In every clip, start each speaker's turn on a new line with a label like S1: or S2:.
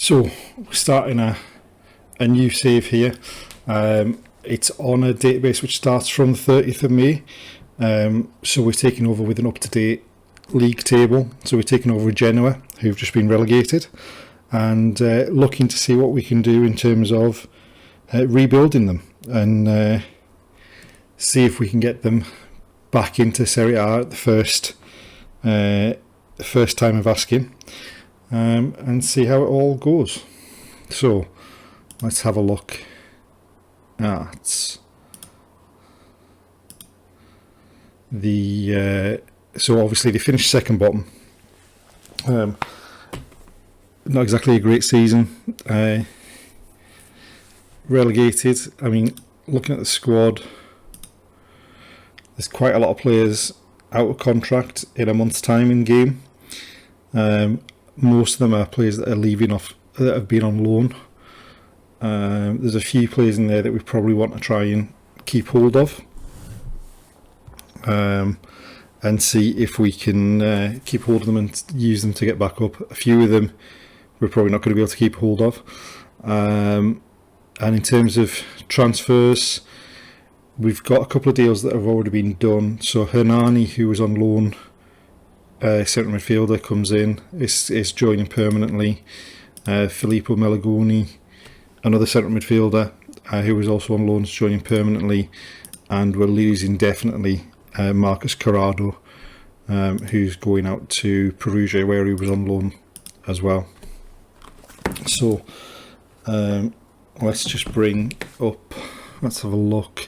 S1: So we're starting a new save here. It's on a database which starts from the 30th of May. So we're taking over with an up-to-date league table. So we're taking over Genoa, who've just been relegated, and looking to see what we can do in terms of rebuilding them and see if we can get them back into Serie A at the first time of asking, and see how it all goes. So let's have a look at the so obviously they finished second bottom. Not exactly a great season. Relegated. I mean, looking at the squad, there's quite a lot of players out of contract in a month's time in game. Most of them are players that are leaving off, that have been on loan. There's a few players in there that we probably want to try and keep hold of, and see if we can keep hold of them and use them to get back up. A few of them we're probably not going to be able to keep hold of. And in terms of transfers, we've got a couple of deals that have already been done. So Hernani, who was on loan, centre midfielder, comes in, is joining permanently. Filippo Melagoni, another centre midfielder, who was also on loan, is joining permanently. And we're losing definitely Marcus Corrado, who's going out to Perugia, where he was on loan as well. So let's just bring up, let's have a look.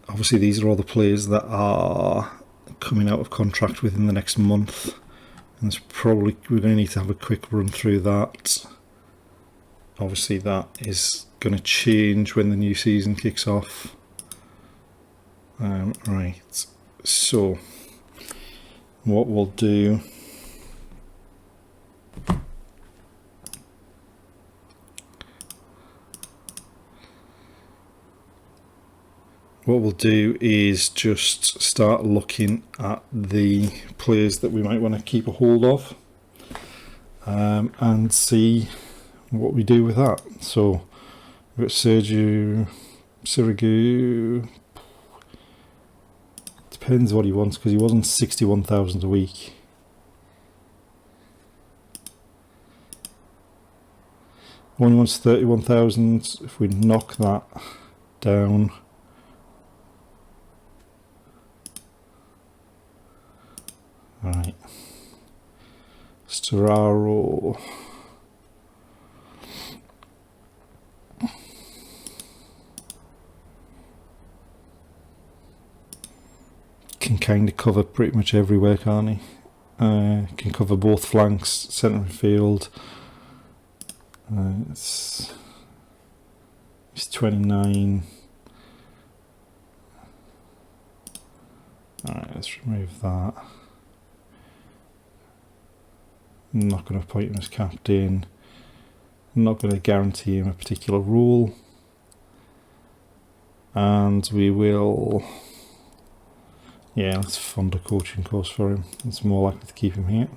S1: Obviously these are all the players that are coming out of contract within the next month, and it's probably, we're going to need to have a quick run through that. Obviously that is going to change when the new season kicks off. Right, so what we'll do is just start looking at the players that we might want to keep a hold of, and see what we do with that. So we've got Sergio Sirigu. Depends what he wants, because he was on 61,000 a week. Only wants 31,000. If we knock that down, right, Storaro. Can kind of cover pretty much everywhere, can't he? Can cover both flanks, centre midfield. It's 29. Alright, let's remove that. I'm not going to appoint him as captain. I'm not going to guarantee him a particular role. And we will... yeah, let's fund a coaching course for him. It's more likely to keep him here.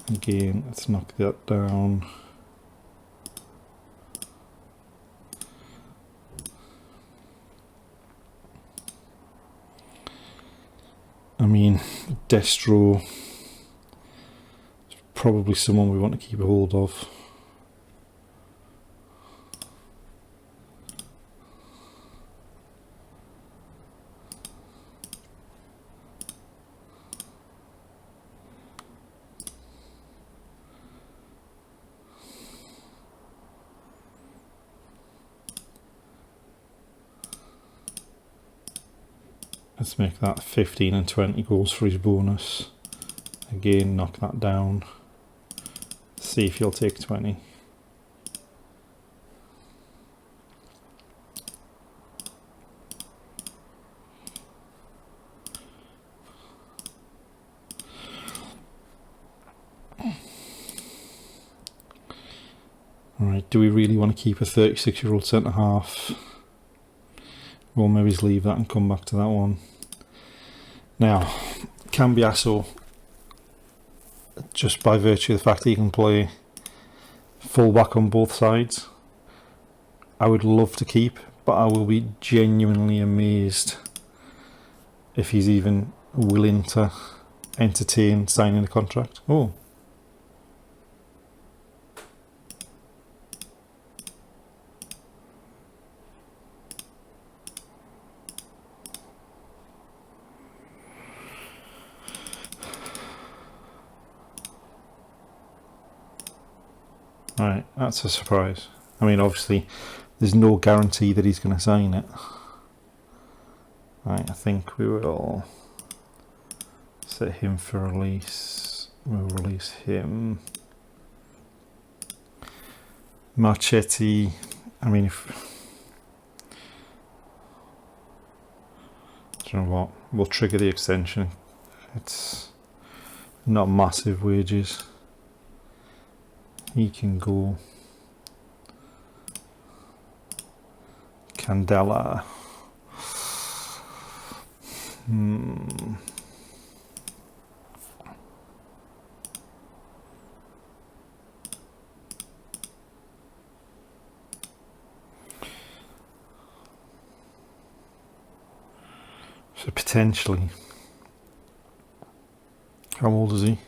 S1: Again, let's knock that down. I mean, Destro is probably someone we want to keep a hold of. Let's make that 15 and 20 goals for his bonus. Again, knock that down. See if he'll take 20. Alright, do we really want to keep a 36-year-old centre half? We'll maybe just leave that and come back to that one. Now, Cambiasso, just by virtue of the fact that he can play full-back on both sides, I would love to keep, but I will be genuinely amazed if he's even willing to entertain signing a contract. Oh. Alright, that's a surprise. I mean, obviously, there's no guarantee that he's going to sign it. Right, I think we will set him for release. We'll release him. Marchetti, I mean, do you know what? We'll trigger the extension. It's not massive wages. He can go. Candela. So potentially, how old is he?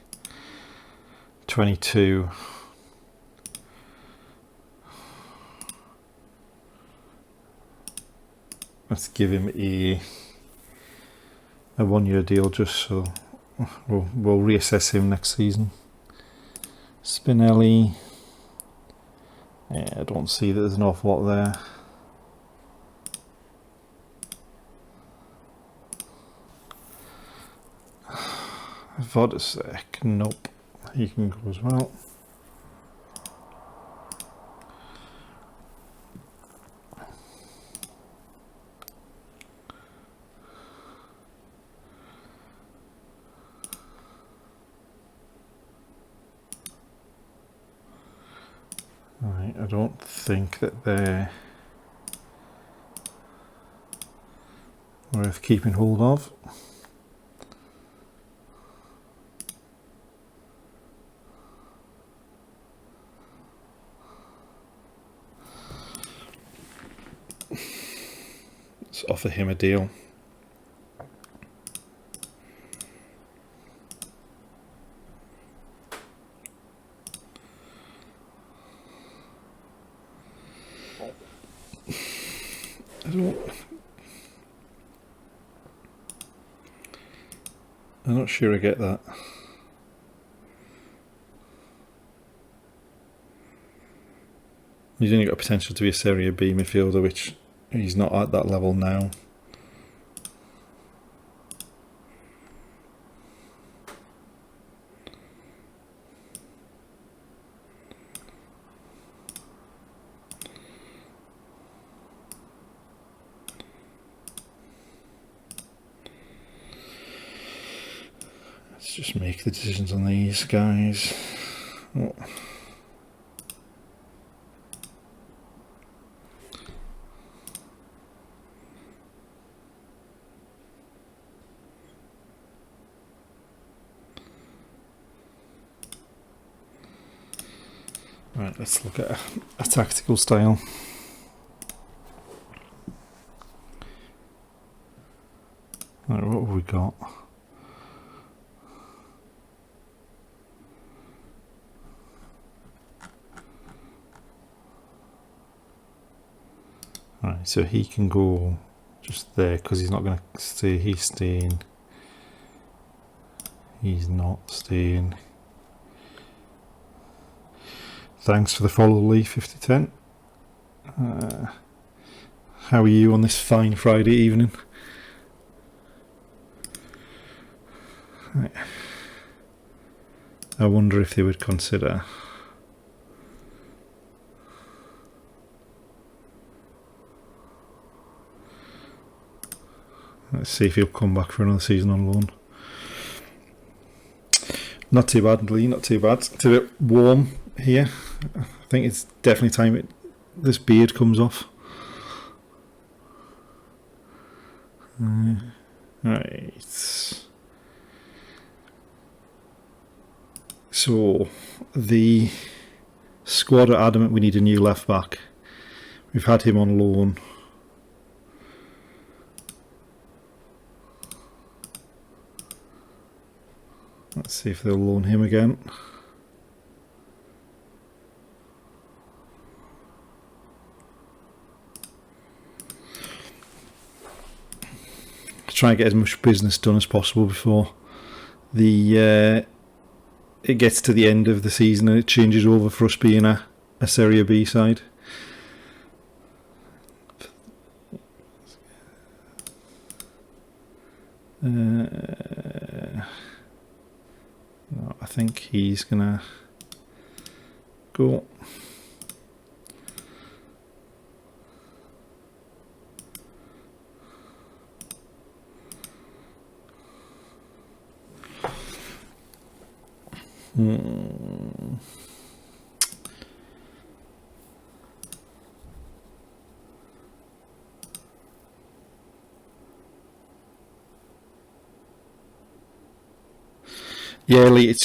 S1: 22. Let's give him a 1-year deal, just so we'll reassess him next season. Spinelli, yeah, I don't see that there's an awful lot there. Vodasek, nope, he can go as well. Right, I don't think that they're worth keeping hold of. Let's offer him a deal. I'm not sure I get that. He's only got potential to be a Serie B midfielder, which he's not at that level now. Let's just make the decisions on these guys. Oh. Right, let's look at a tactical style. Right, what have we got? Right, so he can go just there because he's not going to stay. He's staying. He's not staying. Thanks for the follow, Lee 5010. How are you on this fine Friday evening? Right. I wonder if they would consider let's see if he'll come back for another season on loan. Not too bad, Lee, not too bad. It's a bit warm here. I think it's definitely time this beard comes off. Right. So the squad are adamant we need a new left back. We've had him on loan. Let's see if they'll loan him again. Try and get as much business done as possible before it gets to the end of the season and it changes over for us being a Serie B side. No, I think he's gonna go. Yeah, Lee, it's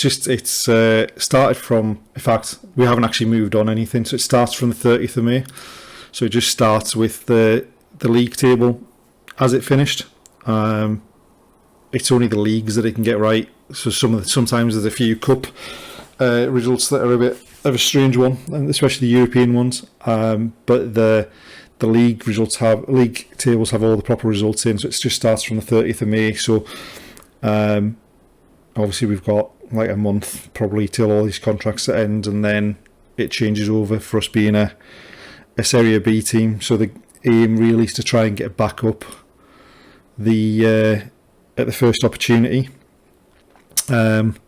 S1: started from, in fact, we haven't actually moved on anything, so it starts from the 30th of May. So it just starts with the league table as it finished. It's only the leagues that it can get right. So sometimes there's a few cup results that are a bit of a strange one, and especially the European ones. But the league tables have all the proper results in, so it just starts from the 30th of May. So obviously we've got like a month probably till all these contracts end, and then it changes over for us being a Serie B team. So the aim really is to try and get back up at the first opportunity, and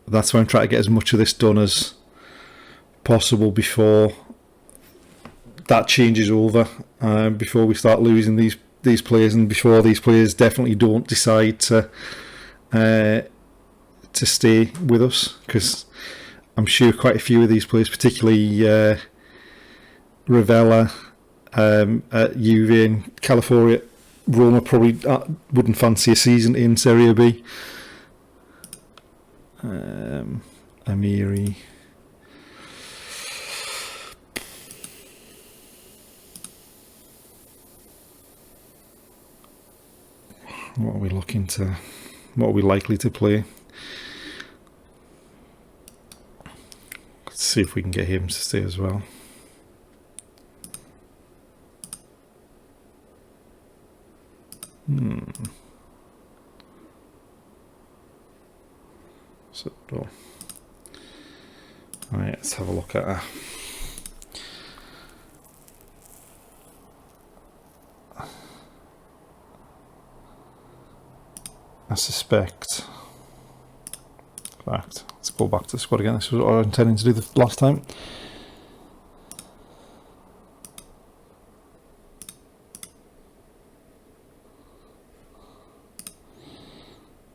S1: that's why I'm trying to get as much of this done as possible before that changes over, before we start losing these players, and before these players definitely don't decide to stay with us, because I'm sure quite a few of these players, particularly Ravella at Juve and California, Roma, probably wouldn't fancy a season in Serie B. Amiri. What are we likely to play? Let's see if we can get him to stay as well. So, right, let's have a look at her. I suspect. In fact, let's go back to the squad again. This was what I was intending to do the last time.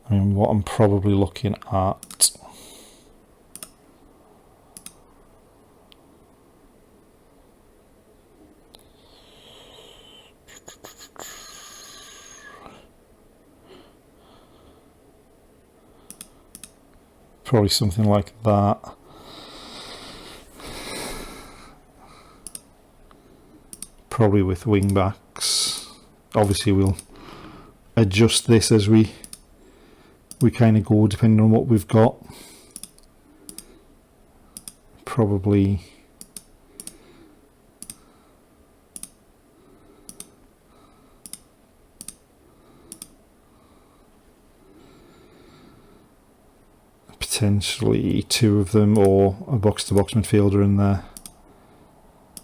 S1: I mean, what I'm probably looking at. Probably something like that. Probably with wing backs. Obviously, we'll adjust this as we kind of go, depending on what we've got. Probably potentially two of them, or a box-to-box midfielder in there,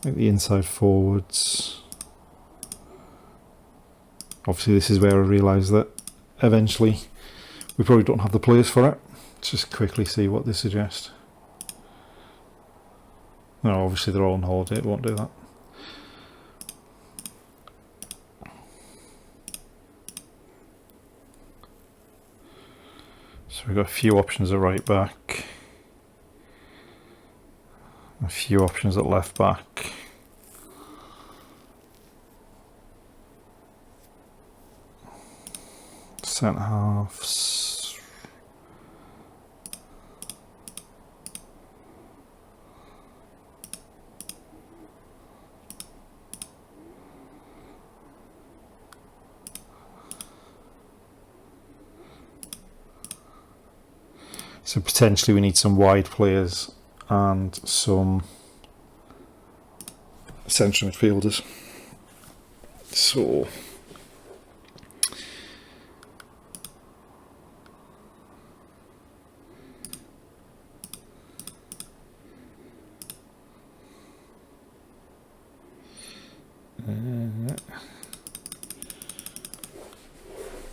S1: like the inside forwards. Obviously, this is where I realise that eventually we probably don't have the players for it. Let's just quickly see what they suggest. No, obviously they're all on holiday, it won't do that. So we've got a few options at right back, a few options at left back. Centre halves. So potentially we need some wide players and some central midfielders. So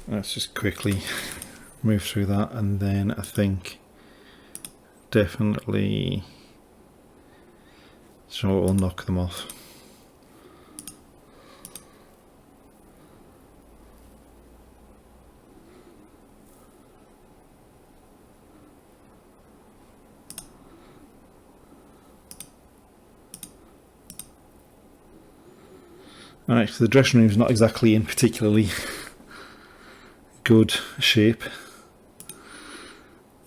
S1: let's just quickly move through that, and then I think definitely so we'll knock them off. Alright, so the dressing room is not exactly in particularly good shape.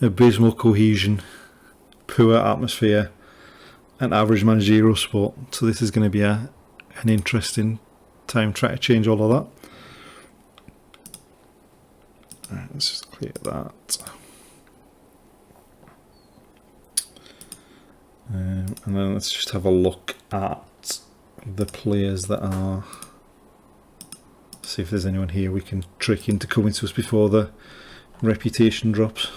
S1: Abysmal cohesion, poor atmosphere, and average managerial support. So this is going to be an interesting time trying to change all of that. Alright, let's just clear that. And then let's just have a look at the players that are, see if there's anyone here we can trick into coming to us before the reputation drops.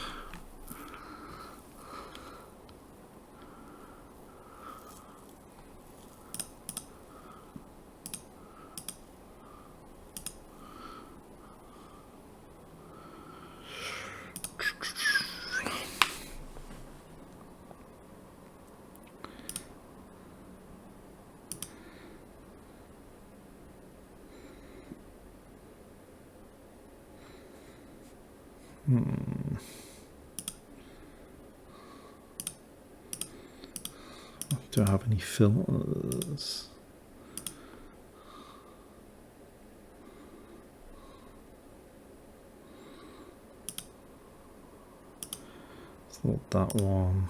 S1: Do I have any filters? Thought that one.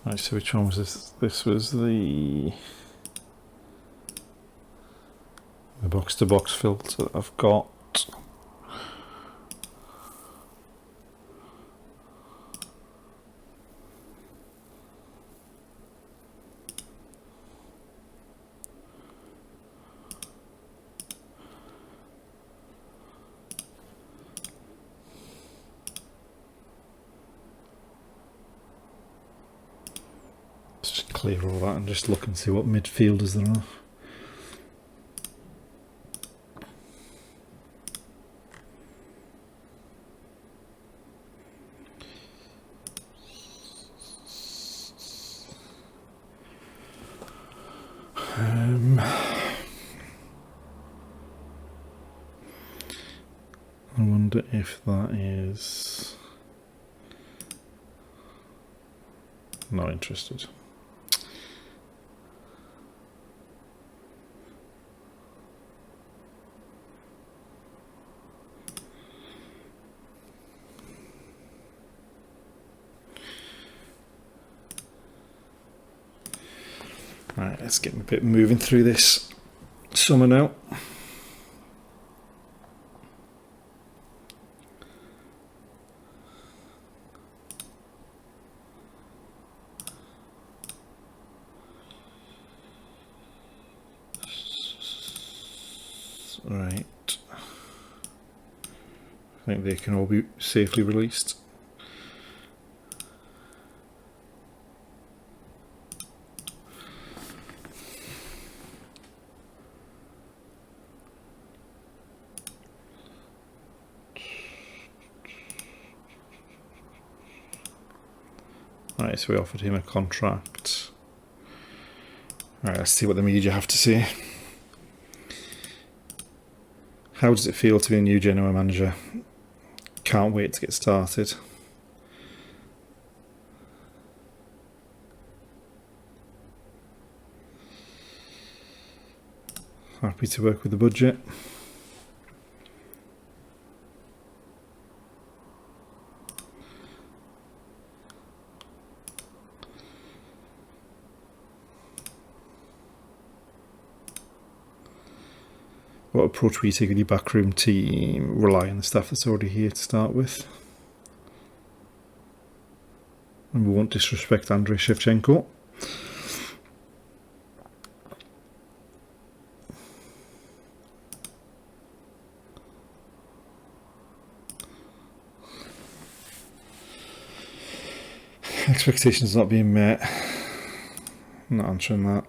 S1: Right, so which one was this? This was the box-to-box filter that I've got. Just clear all that and just look and see what midfielders there are. I wonder if that is... Not interested. Right, let's get a bit moving through this summer now. Right, I think they can all be safely released. Right, so we offered him a contract. Right, let's see what the media have to say. How does it feel to be a new Genoa manager? Can't wait to get started. Happy to work with the budget. what approach will you take with your backroom team? Rely on the staff that's already here to start with. And we won't disrespect Andrei Shevchenko. Expectations not being met. I'm not answering that.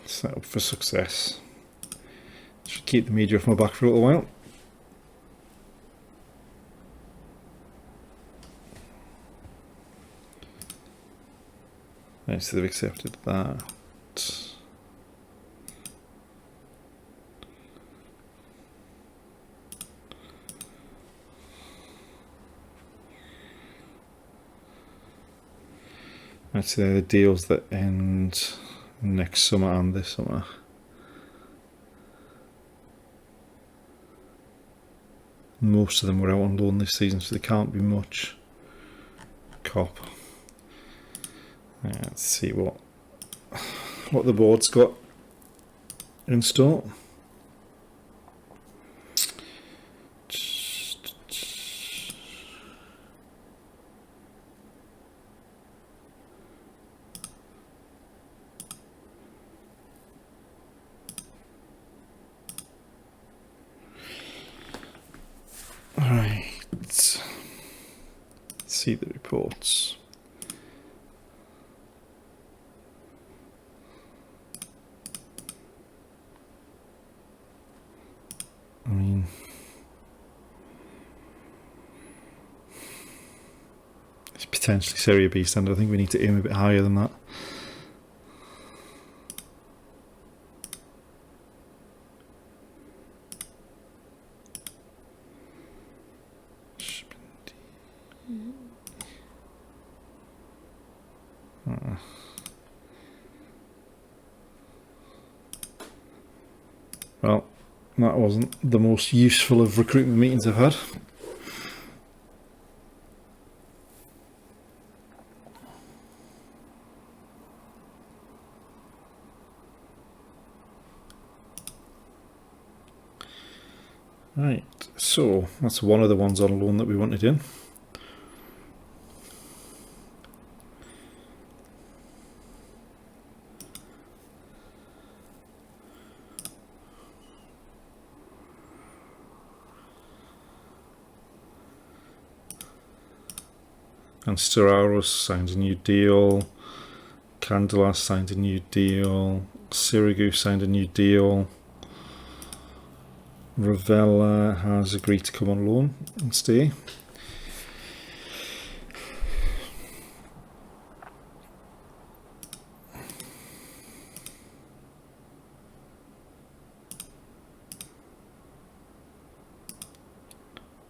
S1: Set up for success. Should keep the media off my back for a little while. Right, so they've accepted that. Right, so they're the deals that end next summer and this summer. Most of them were out on loan this season, so there can't be much cop. Let's see what the board's got in store. Right, let's see the reports. I mean, it's potentially Serie B standard. I think we need to aim a bit higher than that. Well, that wasn't the most useful of recruitment meetings I've had. Right, so that's one of the ones on loan that we wanted in. And Storaros signed a new deal. Candelas signed a new deal. Sirigu signed a new deal. Ravella has agreed to come on loan and stay.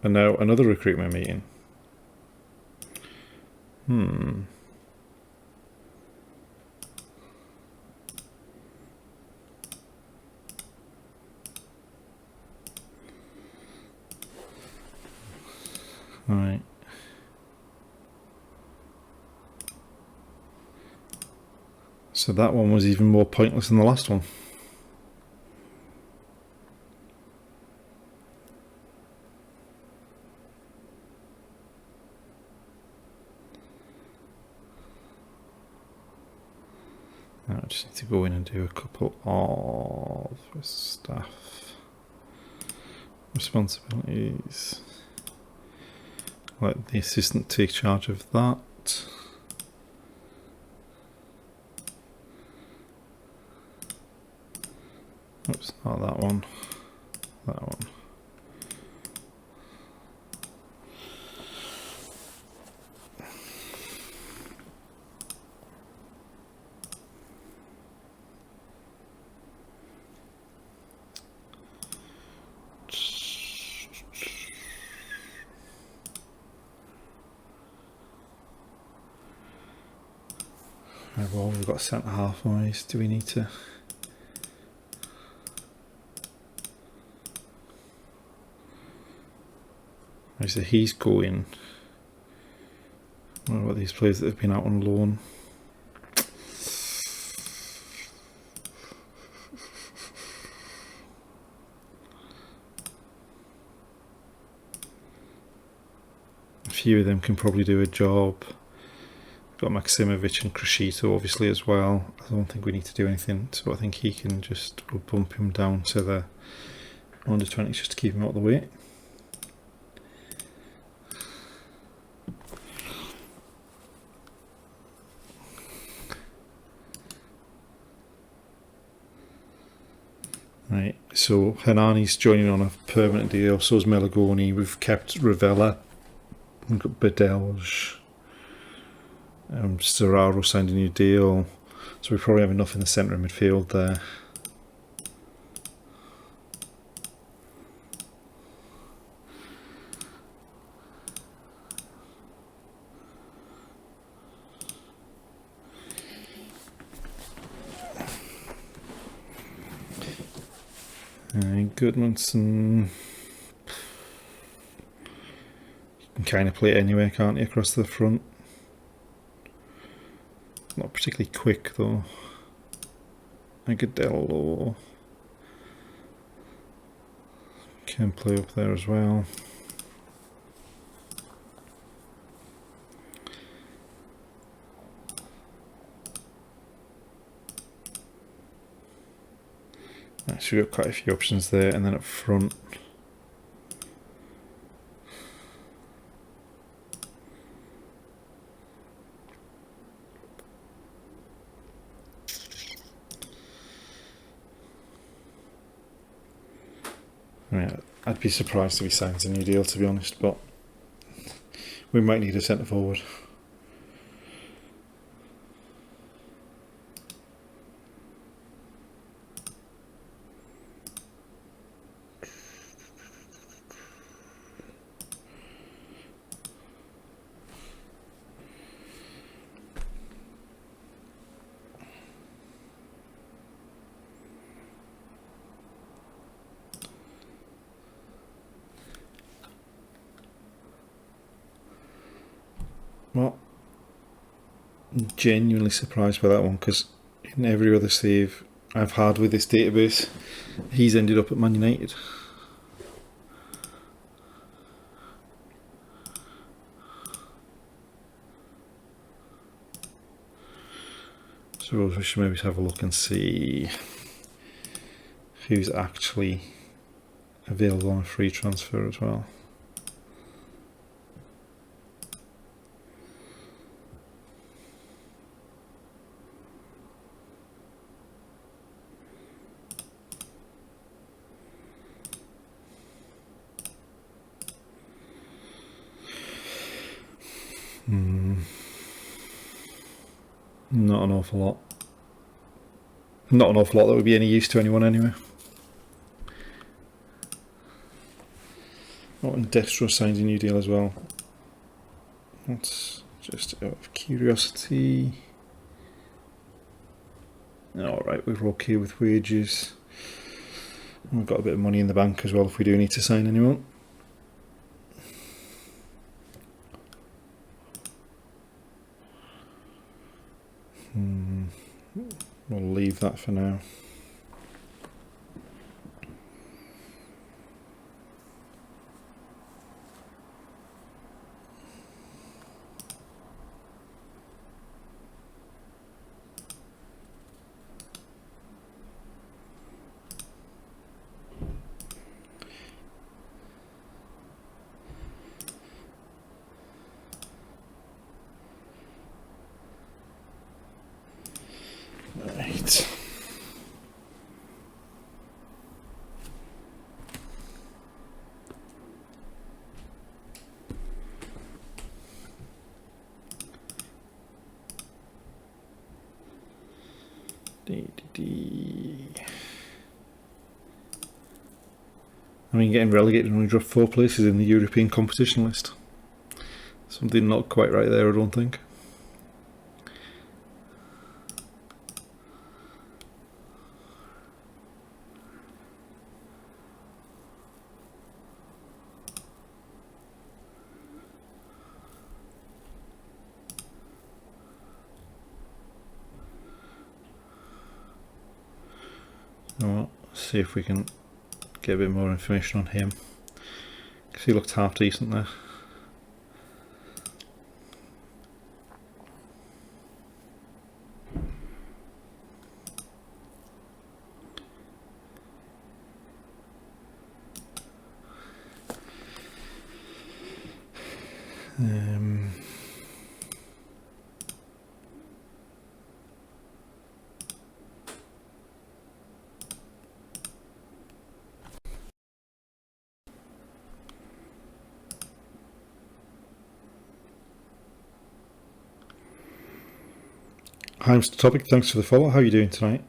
S1: And now another recruitment meeting. Right. So that one was even more pointless than the last one. Now I just need to go in and do a couple of staff responsibilities. Let the assistant take charge of that. Oops, not that one. That one. Well, we've got centre half wise. Do we need to? So he's going What about these players that have been out on loan? A few of them can probably do a job. Got Maksimovic and Crescito obviously as well. I don't think we need to do anything, so I think he can just, we'll bump him down to the under 20s just to keep him out of the way. Right, so Hernani's joining on a permanent deal, so is Melagoni. We've kept Ravella, we've got Bedelge, Serraro signed a new deal, so we probably have enough in the centre of midfield there. Goodmanson, you can kind of play it anywhere, can't you, across the front? Not particularly quick though. Agadello can play up there as well. Actually, we've got quite a few options there, and then up front. Right, I'd be surprised if he signs a new deal, to be honest, but we might need a centre forward. Well, I'm genuinely surprised by that one, because in every other save I've had with this database, he's ended up at Man United. So we should maybe have a look and see who's actually available on a free transfer as well. Not an awful lot. Not an awful lot that would be any use to anyone anyway. Oh, and Destro signed a new deal as well. That's just out of curiosity. Alright, we're okay with wages. We've got a bit of money in the bank as well if we do need to sign anyone. We'll leave that for now. Right. I mean, getting relegated when we drop 4 places in the European competition list. Something not quite right there, I don't think. Well, see if we can get a bit more information on him, because he looked half decent there. Hi, Mr. Topic. Thanks for the follow. How are you doing tonight?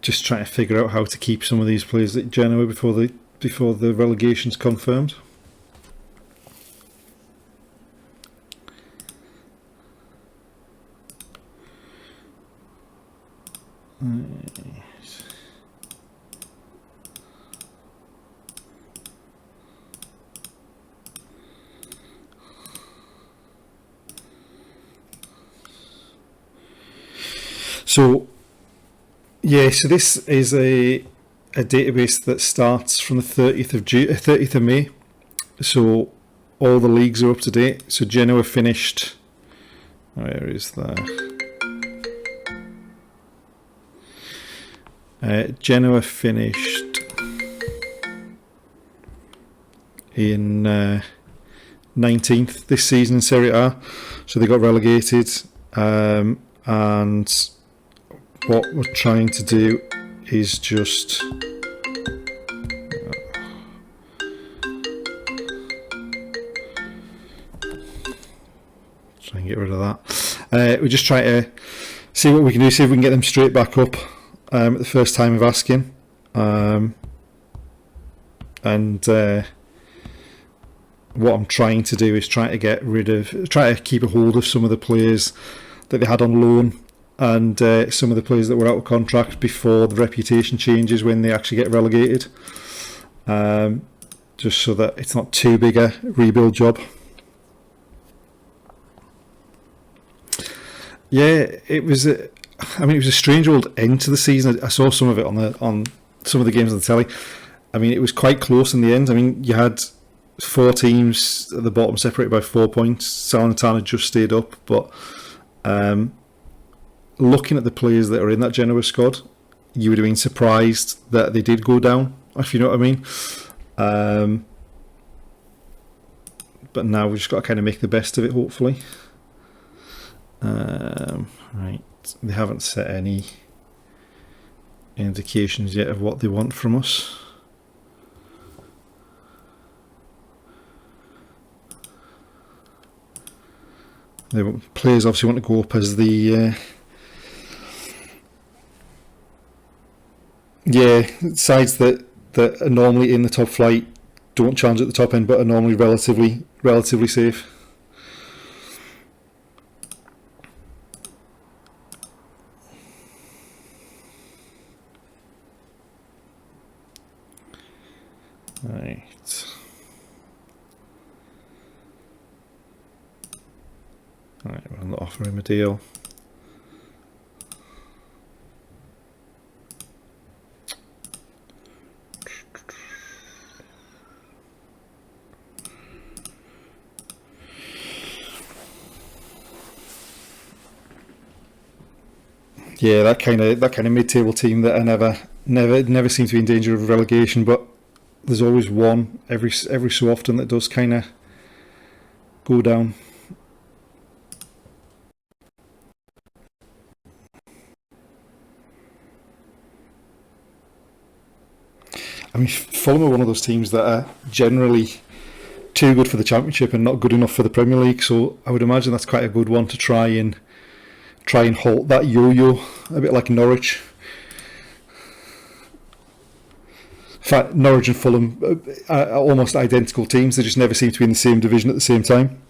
S1: Just trying to figure out how to keep some of these players at Genoa before the relegation's confirmed. So, yeah, so this is a database that starts from the 30th of May. So all the leagues are up to date. So Genoa finished. Where is that? Genoa finished in 19th this season in Serie A. So they got relegated, and what we're trying to do is just try and get rid of that. We just try to see what we can do, see if we can get them straight back up at the first time of asking. And what I'm trying to do is try to keep a hold of some of the players that they had on loan, and some of the players that were out of contract before the reputation changes when they actually get relegated, just so that it's not too big a rebuild job. Yeah, it was a strange old end to the season. I saw some of it on some of the games on the telly. I mean, it was quite close in the end. I mean, you had 4 teams at the bottom separated by 4 points. Salernitana just stayed up, but looking at the players that are in that Genoa squad, you would have been surprised that they did go down, if you know what I mean. But now we've just got to kind of make the best of it, hopefully. Right, they haven't set any indications yet of what they want from us. Players obviously want to go up as the sides that are normally in the top flight don't challenge at the top end, but are normally relatively safe. Right. Right, we're going to offer him a deal. Yeah, that kind of mid-table team that I never seem to be in danger of relegation, but there's always one every so often that does kind of go down. I mean, Fulham are one of those teams that are generally too good for the Championship and not good enough for the Premier League, so I would imagine that's quite a good one to try and halt that yo-yo, a bit like Norwich. In fact, Norwich and Fulham are almost identical teams. They just never seem to be in the same division at the same time.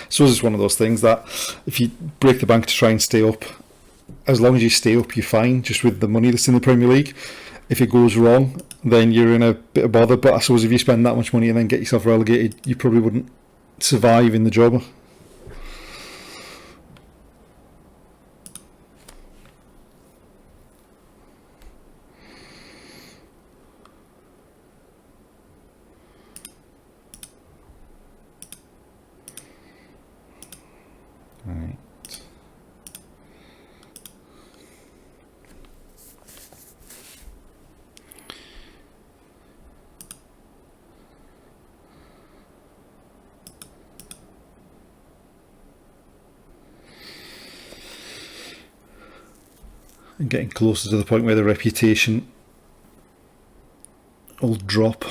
S1: So it's one of those things that if you break the bank to try and stay up, as long as you stay up, you're fine, just with the money that's in the Premier League. If it goes wrong, then you're in a bit of bother. But I suppose if you spend that much money and then get yourself relegated, you probably wouldn't survive in the job. Right. And getting closer to the point where the reputation will drop,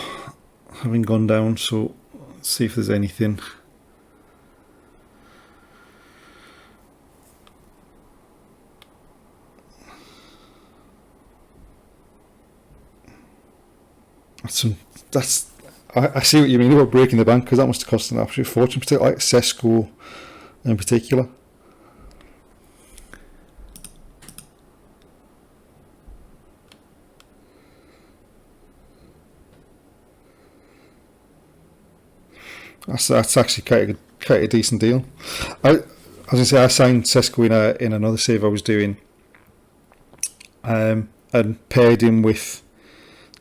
S1: having gone down. So let's see if there's anything. I see what you mean about breaking the bank, because that must have cost an absolute fortune, particularly like Sesko in particular. That's actually quite a decent deal. As I say, I signed Sesko in another save I was doing, and paired him with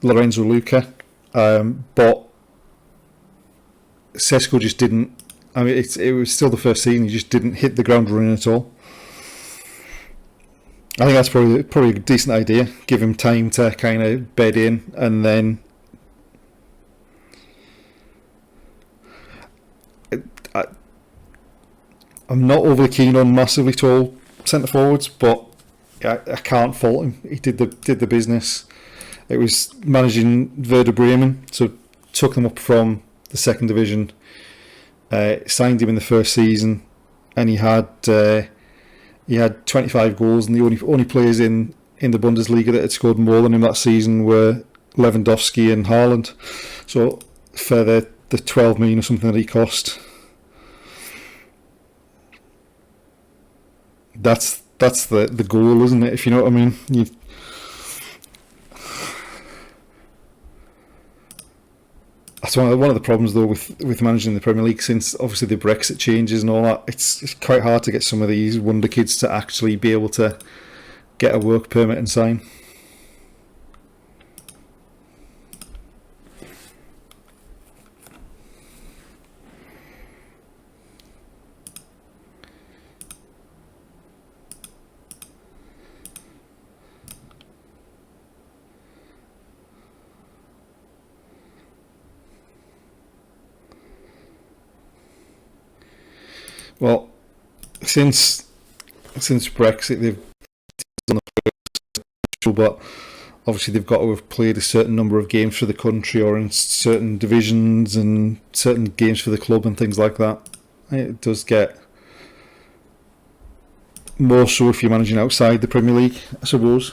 S1: Lorenzo Luca, but Sesko just didn't. I mean, it was still the first season. He just didn't hit the ground running at all. I think that's probably a decent idea. Give him time to kind of bed in, and then I'm not overly keen on massively tall centre forwards, but I can't fault him. He did the business. It was managing Werder Bremen, so took them up from the second division. Signed him in the first season, and he had 25 goals, and the only players in the Bundesliga that had scored more than him that season were Lewandowski and Haaland. So for the 12 million or something that he cost, that's the goal, isn't it? If you know what I mean. That's one of the problems, though, with managing the Premier League, since obviously the Brexit changes and all that. It's quite hard to get some of these wonder kids to actually be able to get a work permit and sign. Well, since Brexit, they've done the, but obviously they've got to have played a certain number of games for the country or in certain divisions and certain games for the club and things like that. It does get more so if you're managing outside the Premier League, I suppose.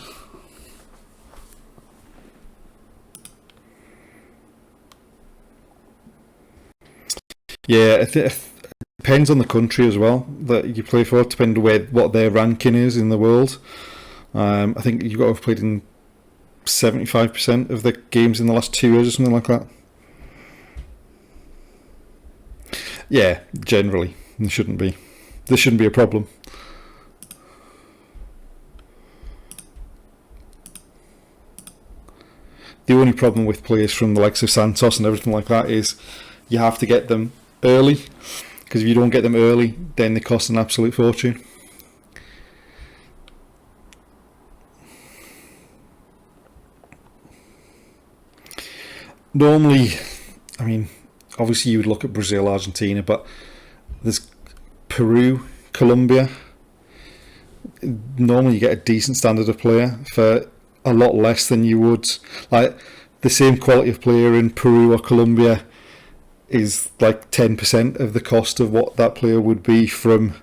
S1: Yeah, it depends on the country as well that you play for, depending on what their ranking is in the world. I think you've got to have played in 75% of the games in the last 2 years or something like that. Yeah, generally. There shouldn't be a problem. The only problem with players from the likes of Santos and everything like that is you have to get them early, because if you don't get them early, then they cost an absolute fortune. Normally, I mean, obviously you would look at Brazil, Argentina, but there's Peru, Colombia. Normally you get a decent standard of player for a lot less than you would. Like, the same quality of player in Peru or Colombia is like 10% of the cost of what that player would be from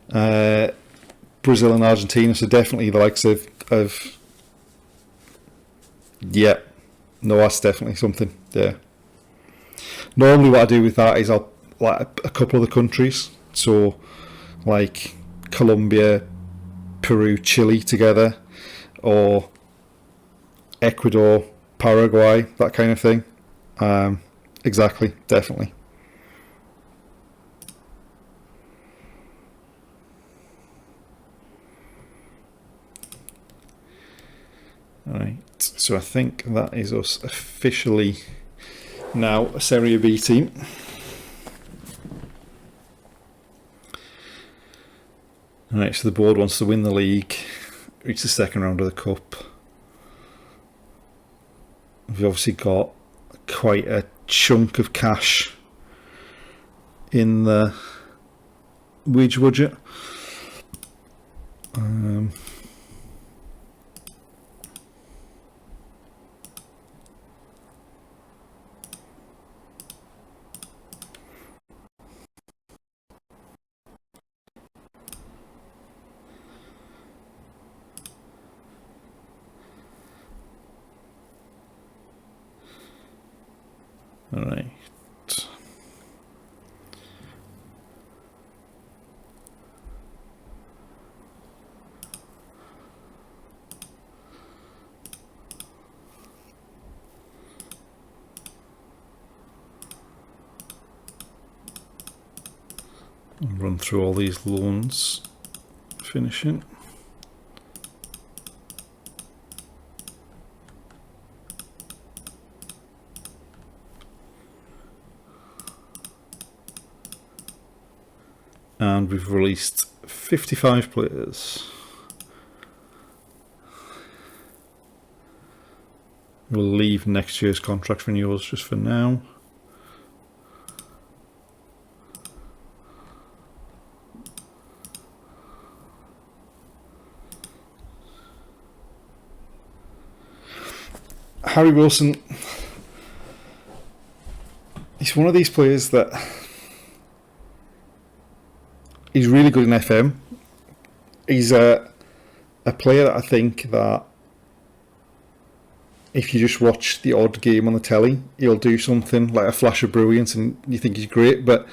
S1: Brazil and Argentina. So definitely the likes of yeah, no, that's definitely something. Yeah. Normally what I do with that is I'll like a couple of the countries, so like Colombia, Peru, Chile together, or Ecuador, Paraguay, that kind of thing. Exactly, definitely. Alright, so I think that is us officially now a Serie B team. Alright, so the board wants to win the league, reach the second round of the cup. We've obviously got quite a chunk of cash in the wage budget. All right. I'll run through all these loans, finishing. And we've released 55 players. We'll leave next year's contract renewals just for now. Harry Wilson, he's one of these players that he's really good in FM. He's a player that I think that if you just watch the odd game on the telly, he'll do something like a flash of brilliance and you think he's great, but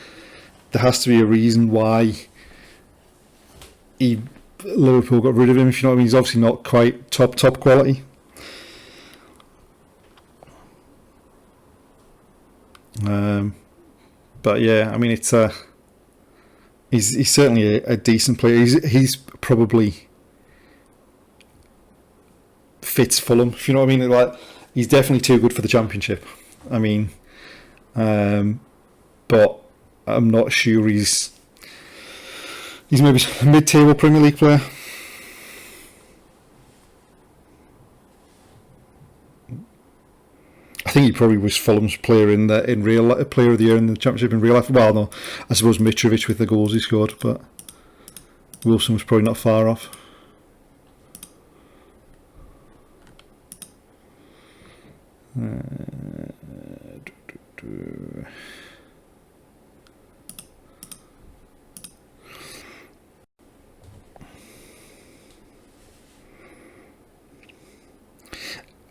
S1: there has to be a reason why Liverpool got rid of him, if you know what I mean. He's obviously not quite top quality. But yeah, I mean, it's he's certainly a decent player. He's probably fits Fulham, if you know what I mean. Like, he's definitely too good for the Championship. I mean, but I'm not sure he's maybe a mid-table Premier League player. I think he probably was Fulham's player player of the year in the Championship in real life. Well, no, I suppose Mitrovic with the goals he scored, but Wilson was probably not far off.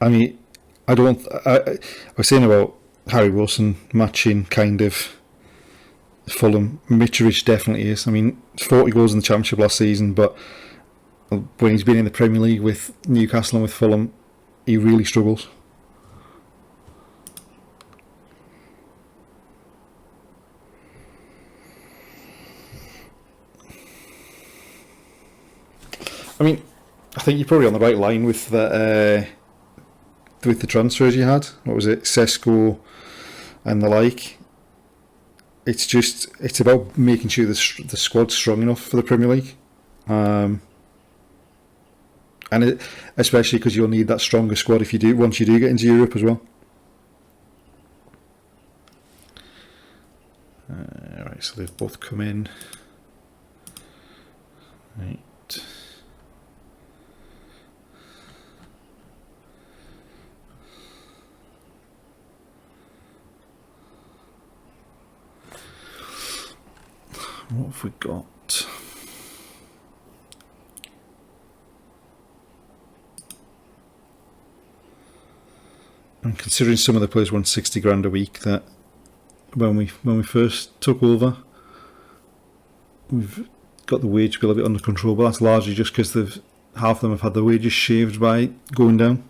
S1: I mean, I was saying about Harry Wilson matching kind of Fulham. Mitrovic definitely is. I mean, 40 goals in the Championship last season, but when he's been in the Premier League with Newcastle and with Fulham, he really struggles. I mean, I think you're probably on the right line with the transfers you had. What was it, Sesko and the like? It's about making sure the squad's strong enough for the Premier League, and especially because you'll need that stronger squad once you do get into Europe as well. Right, so they've both come in. Right. What have we got? And considering some of the players want 60 grand a week, that when we first took over, we've got the wage bill a bit under control, but that's largely just because half of them have had their wages shaved by going down.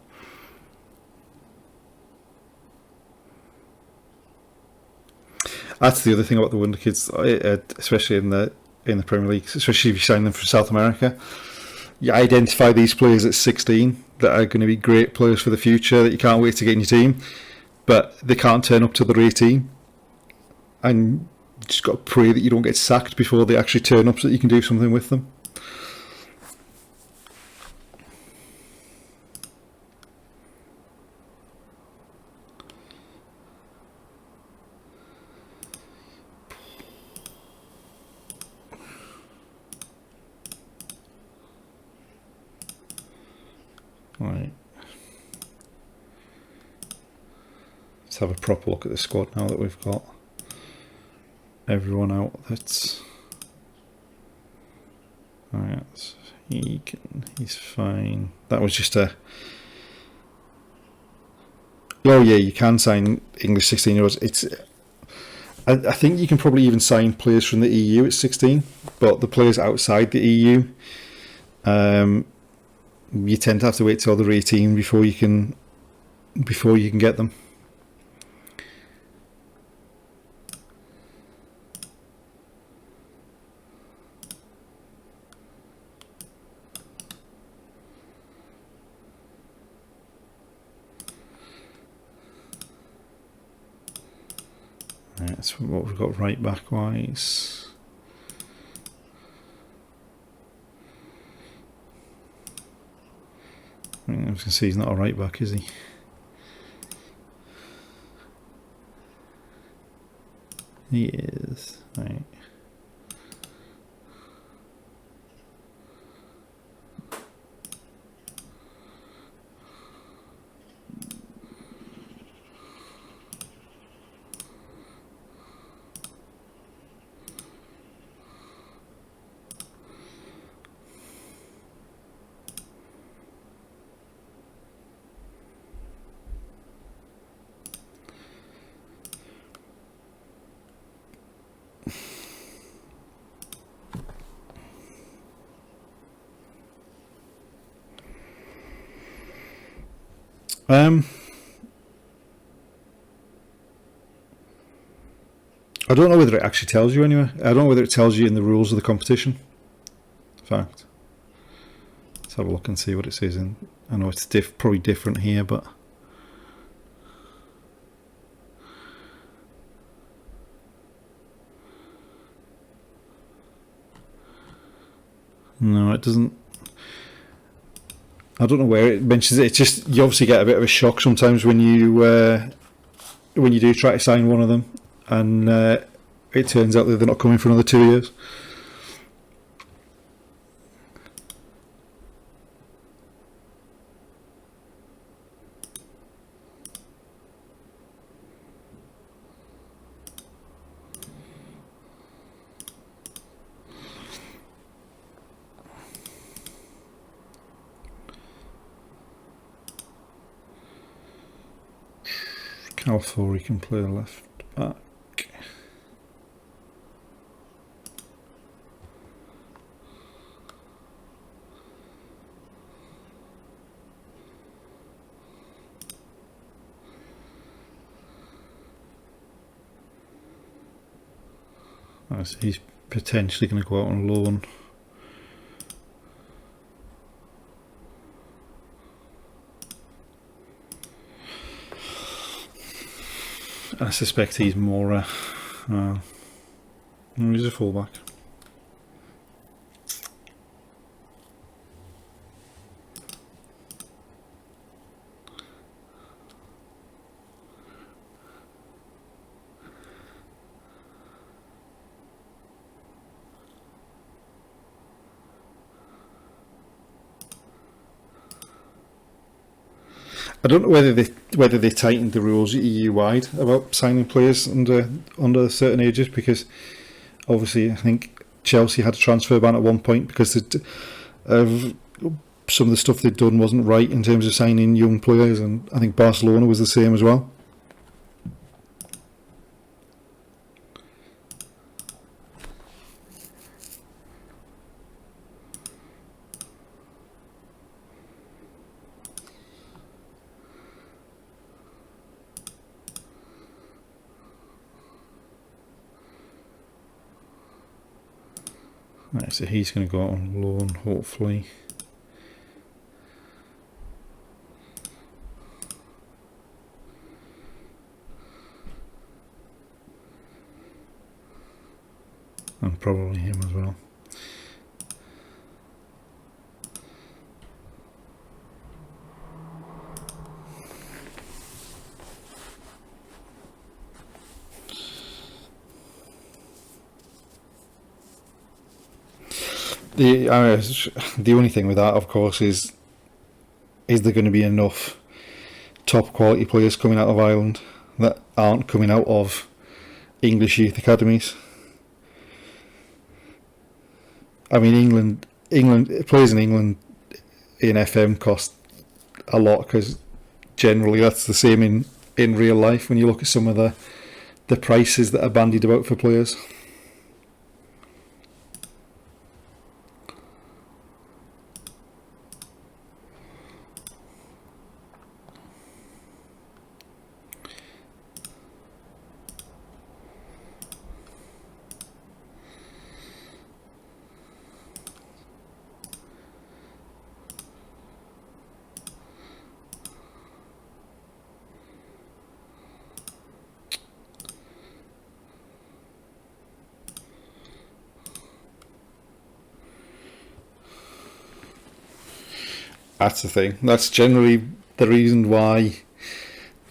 S1: That's the other thing about the wonder kids, especially in the Premier League, especially if you sign them from South America. You identify these players at 16 that are going to be great players for the future that you can't wait to get in your team, but they can't turn up till they're 18, and you just got to pray that you don't get sacked before they actually turn up so that you can do something with them. Right. Let's have a proper look at the squad now that we've got everyone out. That's alright. He's fine. That was just a. Oh yeah, you can sign English 16-year-olds. I think you can probably even sign players from the EU at 16, but the players outside the EU, you tend to have to wait till they're 18 before you can get them. Right, that's what we've got right back wise. I was going to say he's not a right back, is he? He is. Right. I don't know whether it actually tells you anyway. I don't know whether it tells you in the rules of the competition. In fact, let's have a look and see what it says in. I know it's probably different here, but no, it doesn't. I don't know where it mentions it. It's just you obviously get a bit of a shock sometimes when you do try to sign one of them, and it turns out that they're not coming for another 2 years. Calfori can play left back. So he's potentially going to go out on loan. I suspect he's more he's a fullback. I don't know whether they tightened the rules EU wide about signing players under certain ages, because obviously I think Chelsea had a transfer ban at one point because some of the stuff they'd done wasn't right in terms of signing young players, and I think Barcelona was the same as well. Right, so he's going to go out on loan, hopefully. And probably him as well. The only thing with that, of course, is there going to be enough top quality players coming out of Ireland that aren't coming out of English youth academies? I mean, England players in England in FM cost a lot, because generally that's the same in real life when you look at some of the prices that are bandied about for players. That's the thing. That's generally the reason why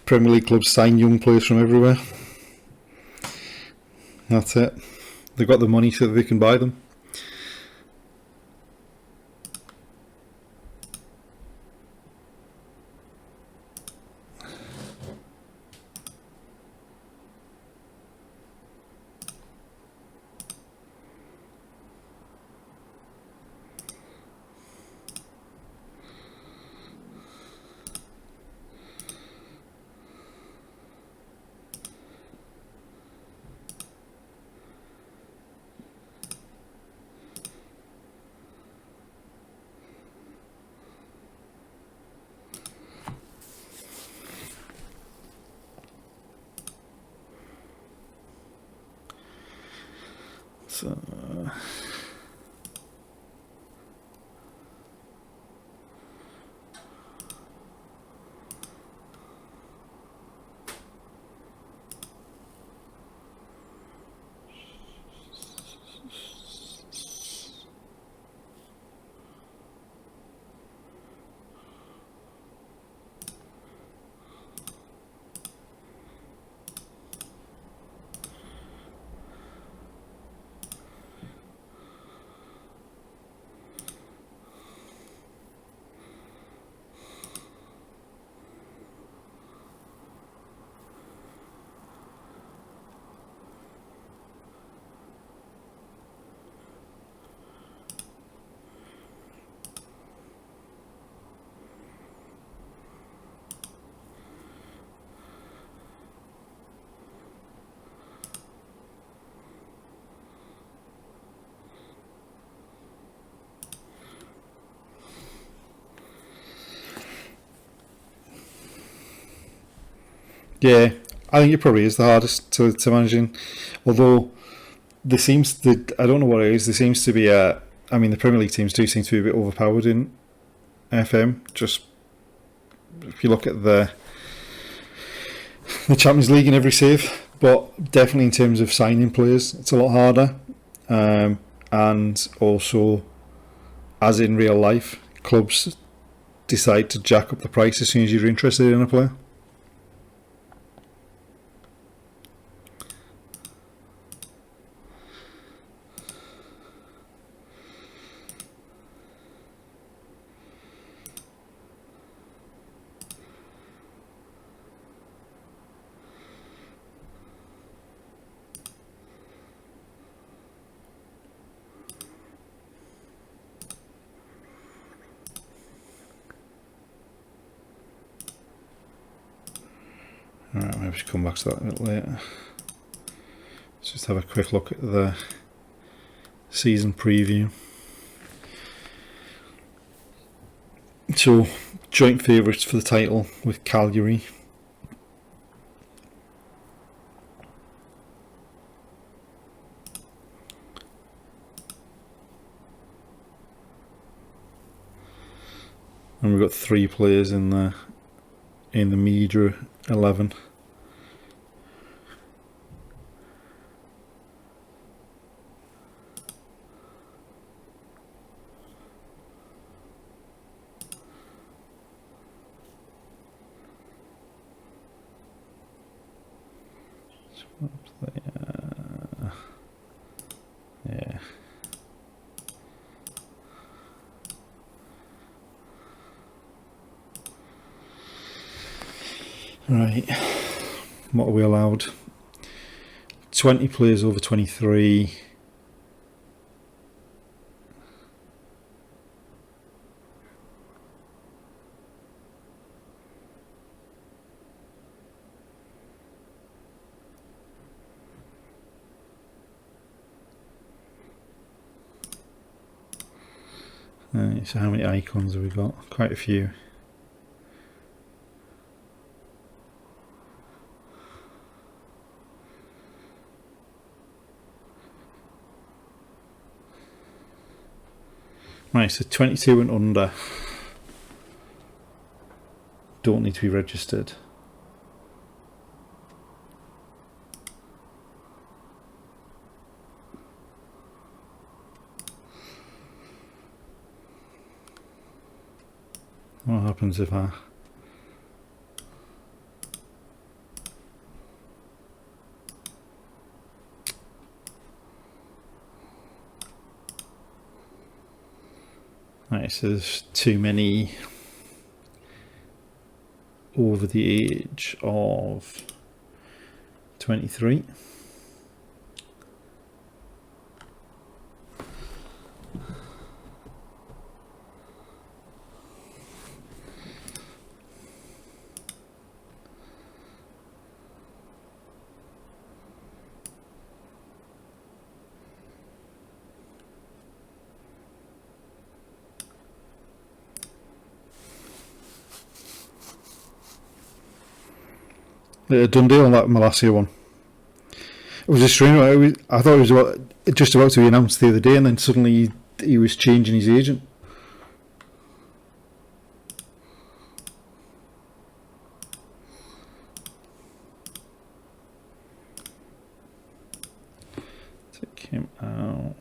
S1: Premier League clubs sign young players from everywhere. That's it. They've got the money so that they can buy them. So yeah, I think it probably is the hardest to manage. Although there seems to, I don't know what it is. There seems to be I mean, the Premier League teams do seem to be a bit overpowered in FM. Just if you look at the Champions League in every save, but definitely in terms of signing players, it's a lot harder. And also, as in real life, clubs decide to jack up the price as soon as you're interested in a player. Alright, maybe we should come back to that a bit later. Let's just have a quick look at the season preview. So, joint favourites for the title with Calgary. and we've got 3 players in the media 11. Yeah. Right. What are we allowed? 20 players over 23. So how many icons have we got? Quite a few. Right, so 22 and under don't need to be registered. What happens if I... Right, so there's too many over the age of 23. Done deal on that Malacia one. It was a strange one. I thought it was just about to be announced the other day, and then suddenly he was changing his agent. Take him out.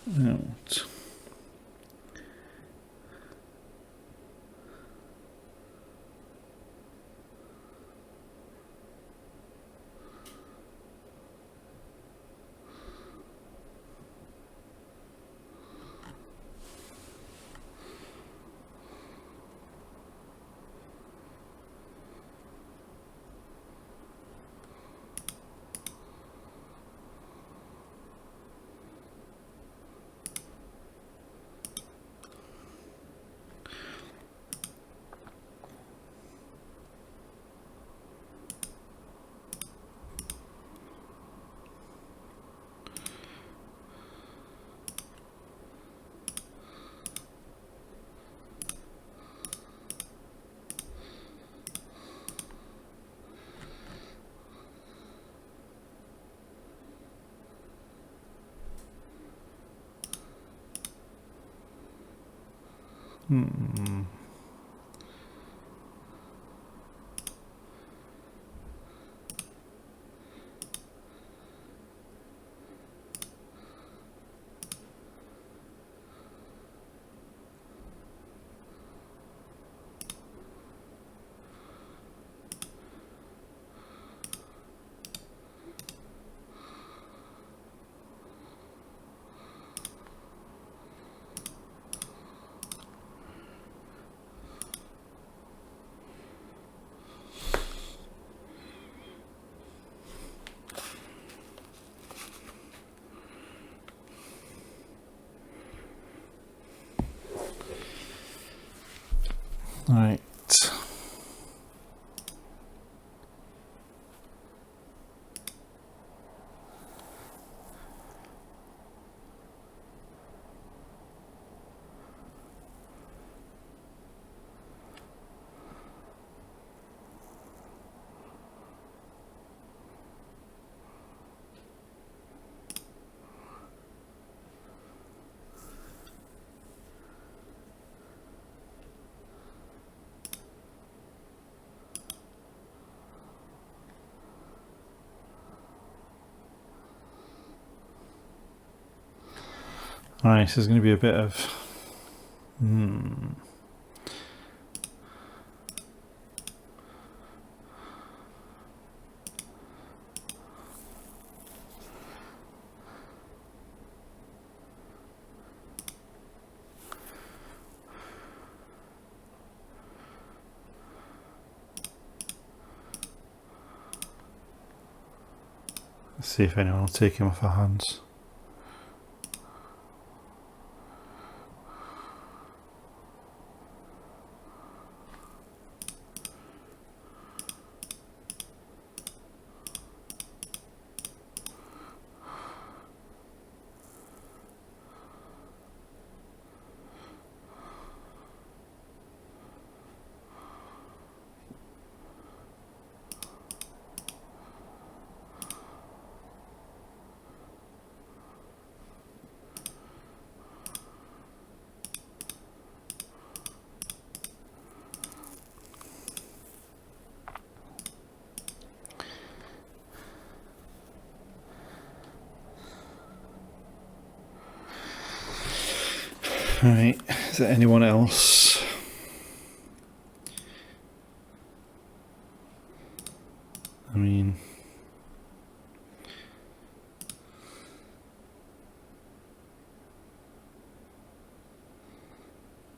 S1: Out. Right. Alright, so there's going to be a bit of... Let's see if anyone will take him off our hands. Right, is there anyone else? I mean,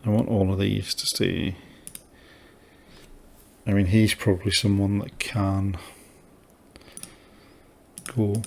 S1: I want all of these to stay. I mean, he's probably someone that can go.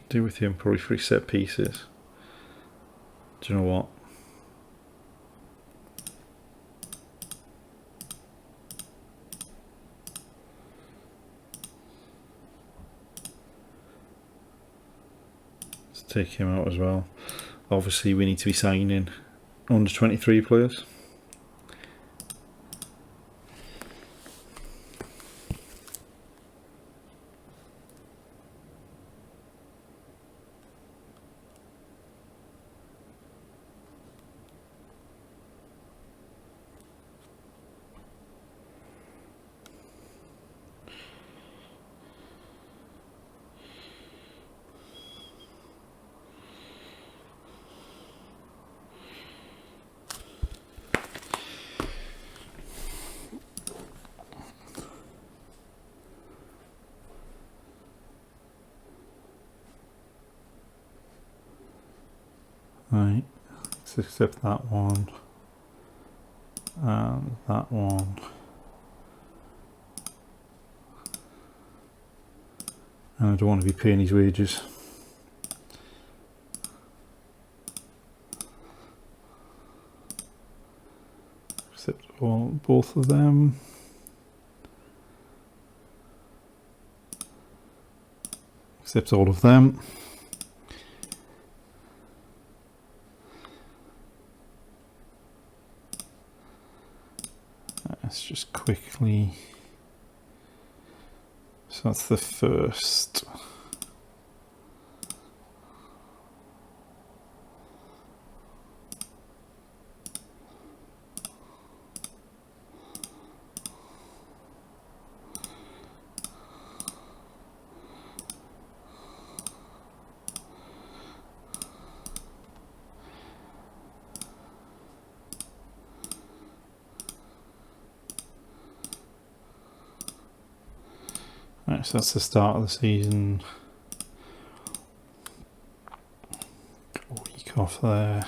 S1: Do with him probably 3 set pieces. Do you know what? Let's take him out as well. Obviously we need to be signing under 23 players. Right, let's accept that one and that one. And I don't want to be paying his wages. Accept both of them. Accept all of them. Let's just quickly, so that's the first. Right, so that's the start of the season. A week off there.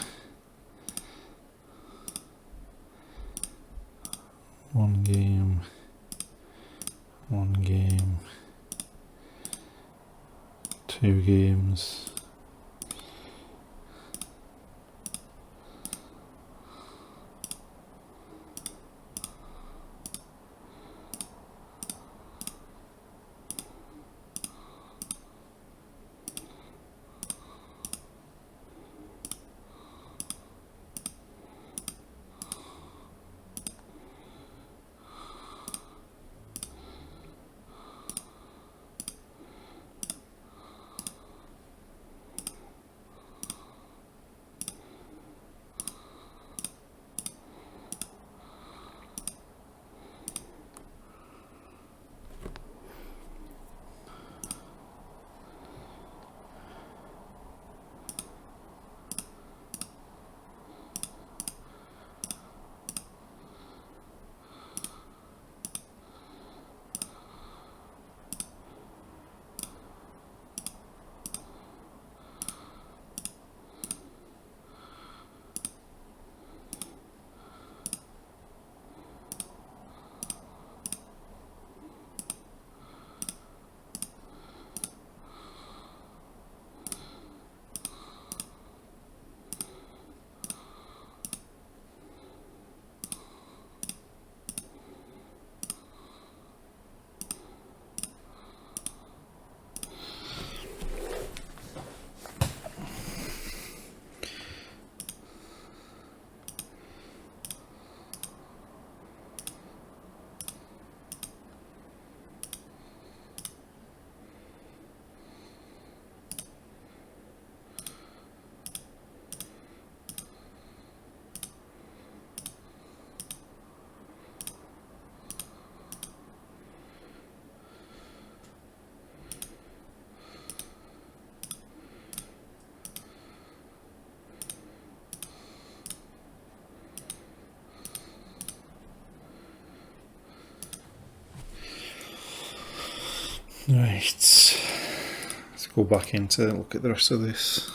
S1: One game. 2 games. Right, let's go back in to look at the rest of this.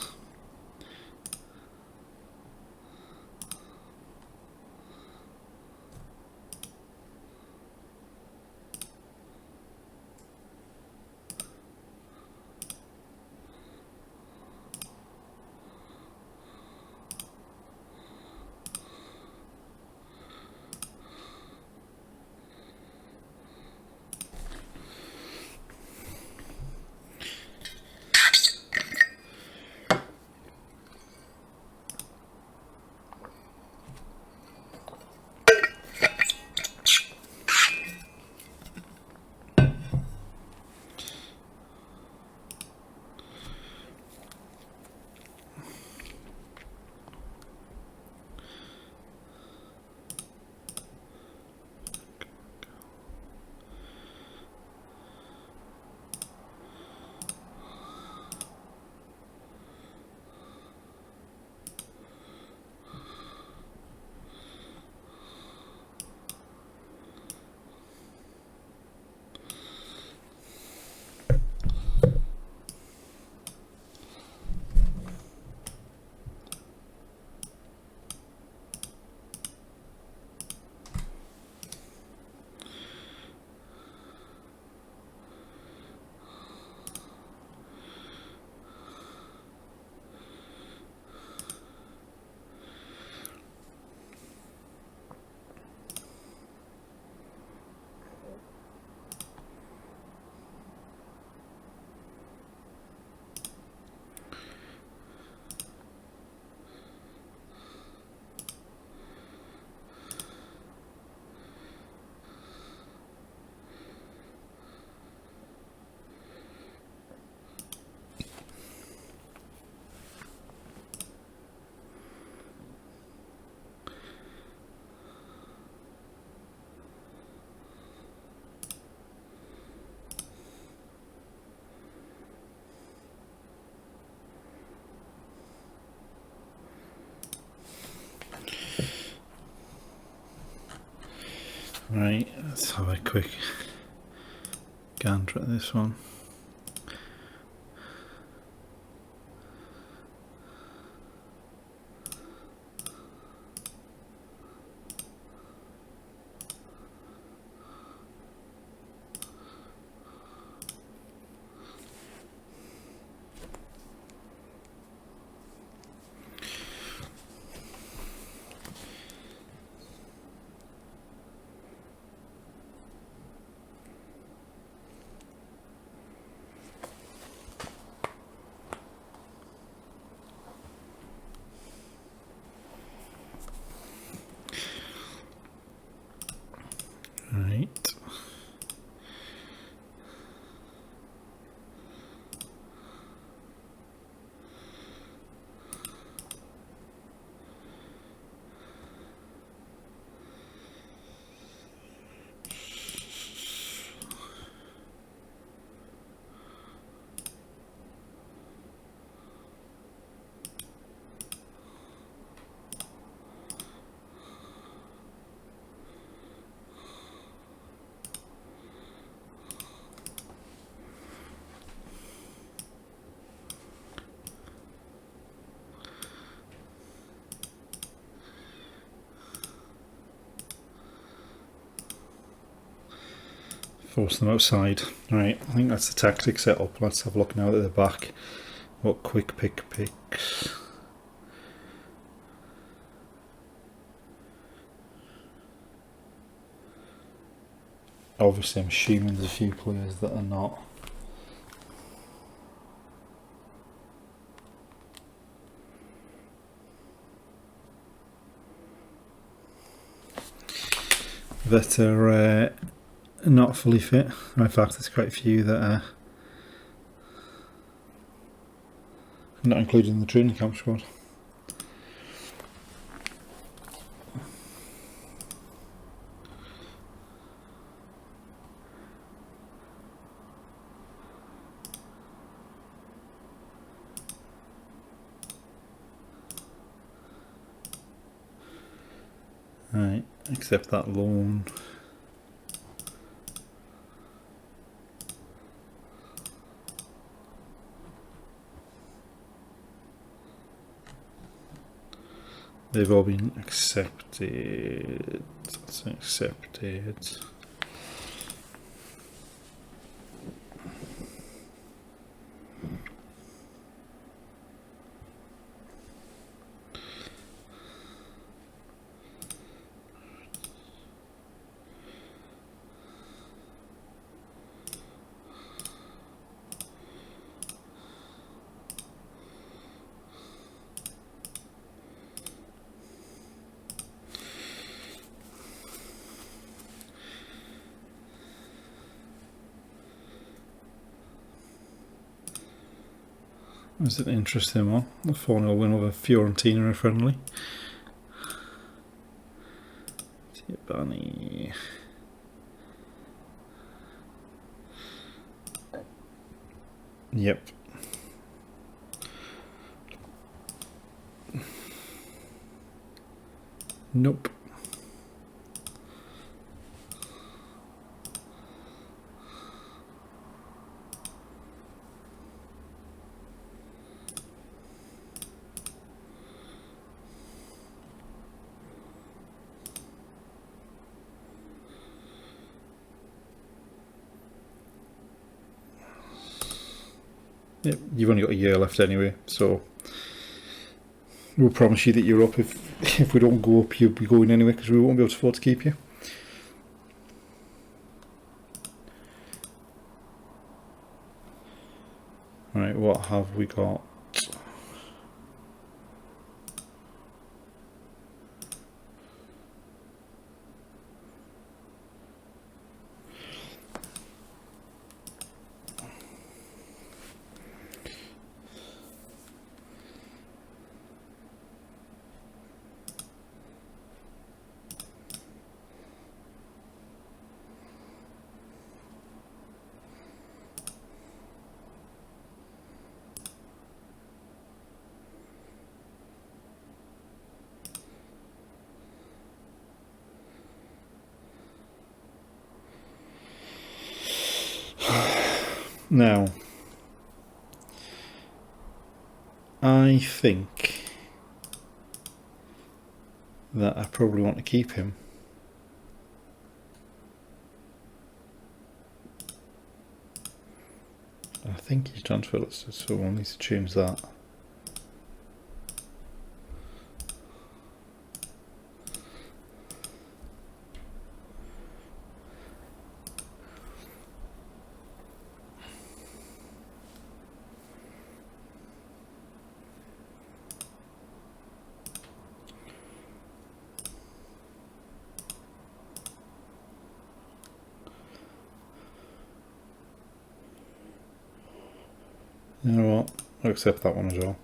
S1: Right, let's have a quick gander at this one. Right. Force them outside. Right, I think that's the tactic set up. Let's have a look now at the back. What quick pick picks? Obviously I'm assuming there's a few players that are not. That are not fully fit. In fact, there's quite a few that are not included in the training camp squad. Right, except that loan. They've all been accepted. That's accepted. That's an interesting one. A 4-0 win over Fiorentina in a friendly. Bunny. Yep. Nope. Yep, you've only got a year left anyway, so we'll promise you that you're up. If we don't go up, you'll be going anyway, because we won't be able to afford to keep you. Right, what have we got? Now, I think that I probably want to keep him. I think he's transfer listed, so we'll need to change that. You know what? I'll accept that one as well.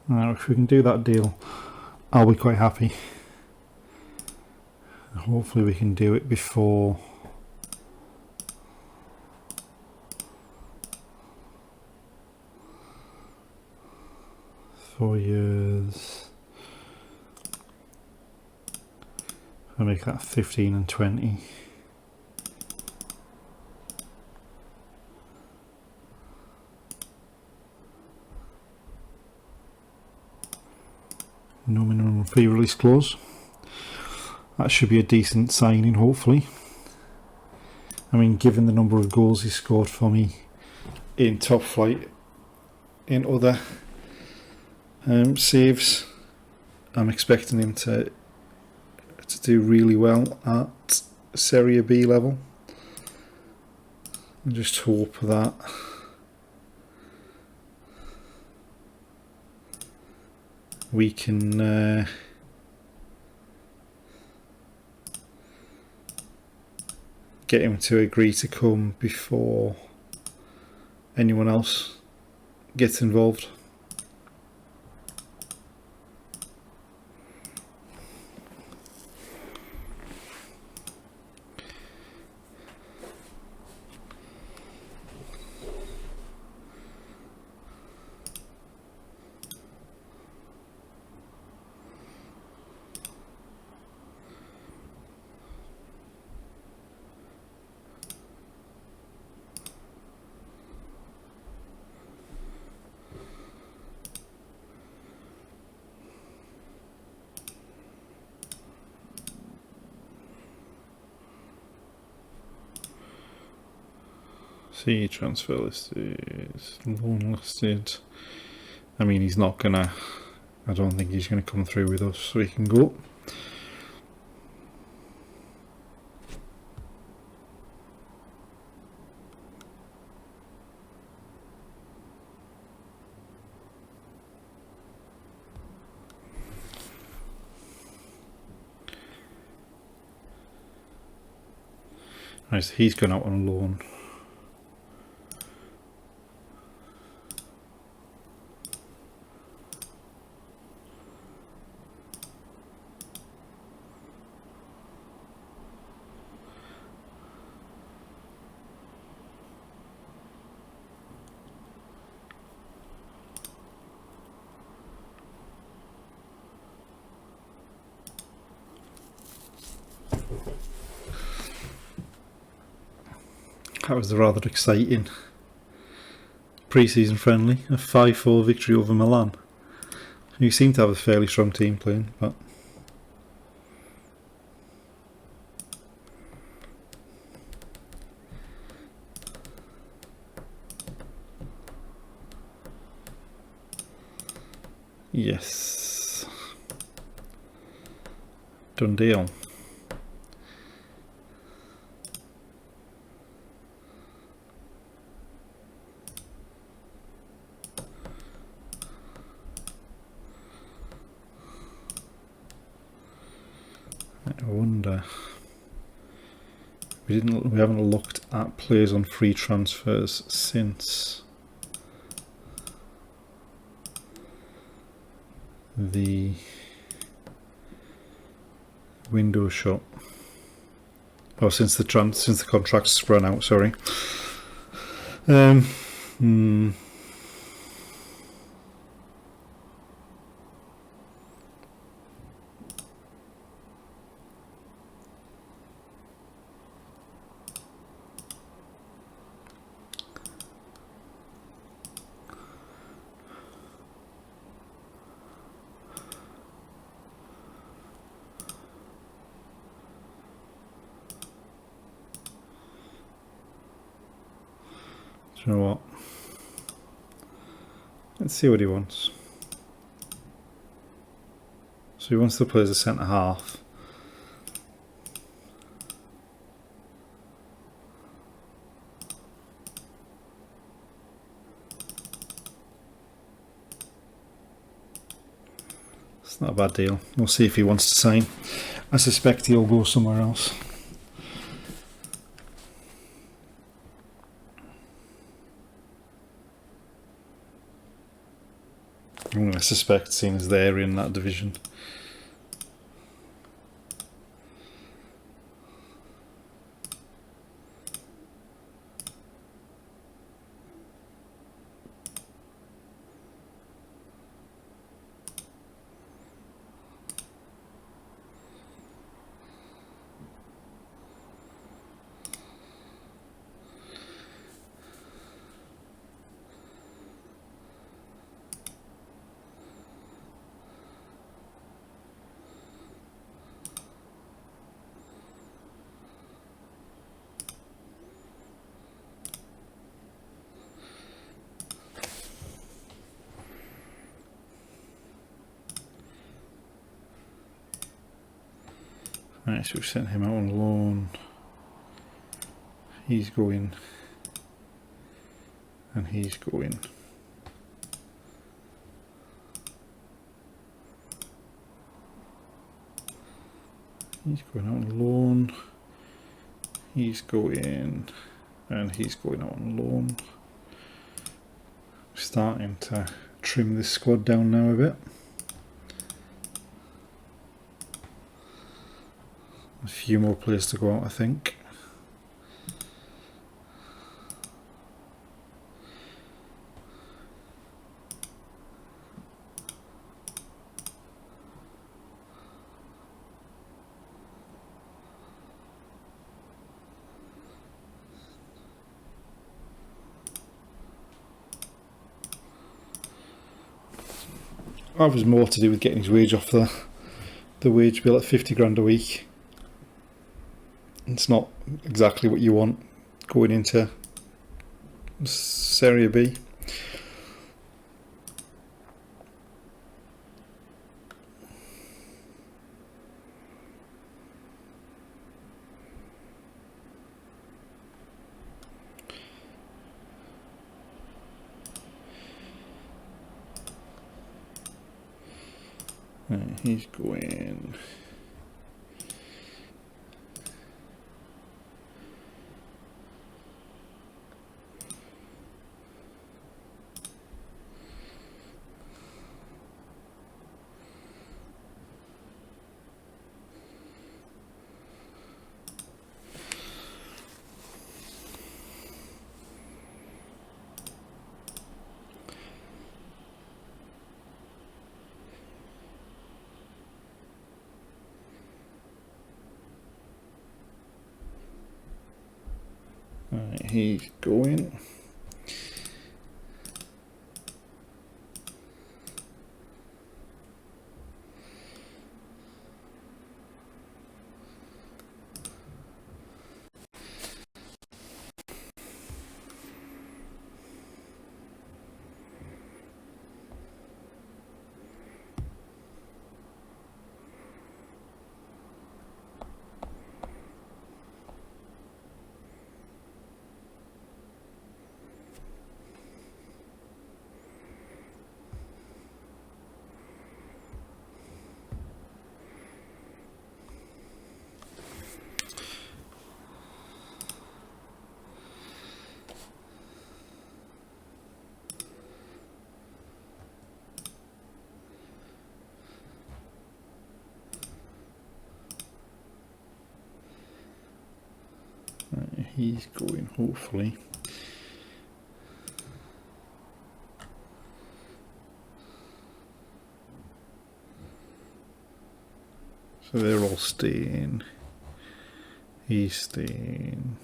S1: Now, if we can do that deal, I'll be quite happy. Hopefully we can do it before four years. I'll make that 15 and 20. No minimum fee release clause. That should be a decent signing, hopefully. I mean, given the number of goals he scored for me in top flight, in other saves, I'm expecting him to do really well at Serie B level. And just hope that we can get him to agree to come before anyone else gets involved. See, transfer list is loan listed. I mean, he's not gonna. I don't think he's gonna come through with us, so he can go. Right, so he's gone out on loan. That was a rather exciting pre-season friendly, a 5-4 victory over Milan. You seem to have a fairly strong team playing, but yes, done deal. I wonder. We haven't looked at players on free transfers since the window shut. Oh, since the contracts run out. Sorry. You know what? Let's see what he wants. So he wants to play as a centre half. It's not a bad deal. We'll see if he wants to sign. I suspect he'll go somewhere else. I suspect, seeing as they're in that division. Right, so we've sent him out on loan. He's going. And he's going. He's going out on loan. He's going. And he's going out on loan. Starting to trim this squad down now a bit. A few more players to go out, I think. That was more to do with getting his wage off the wage bill at 50 grand a week. It's not exactly what you want going into Serie B. Right, he's going. Right, he's going. Right, he's going, hopefully. So they're all staying. He's staying.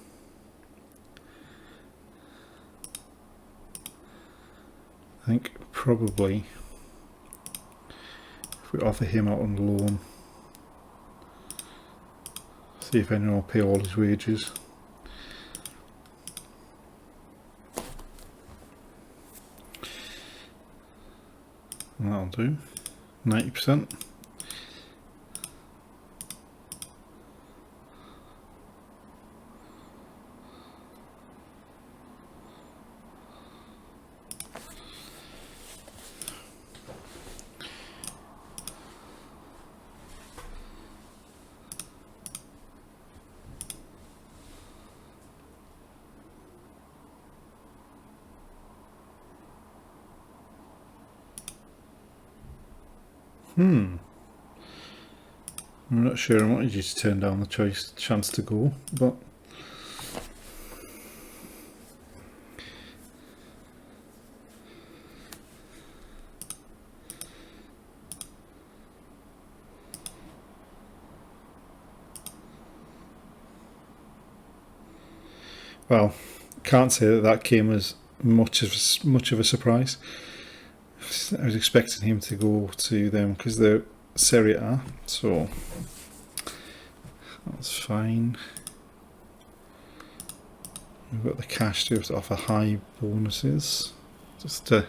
S1: I think probably if we offer him out on loan, see if anyone will pay all his wages. And that'll do. 90%. I'm not sure I wanted you to turn down the chance to go, but well, can't say that came as much of a surprise. I was expecting him to go to them because they're Serie A, so that's fine. We've got the cash to offer high bonuses, just to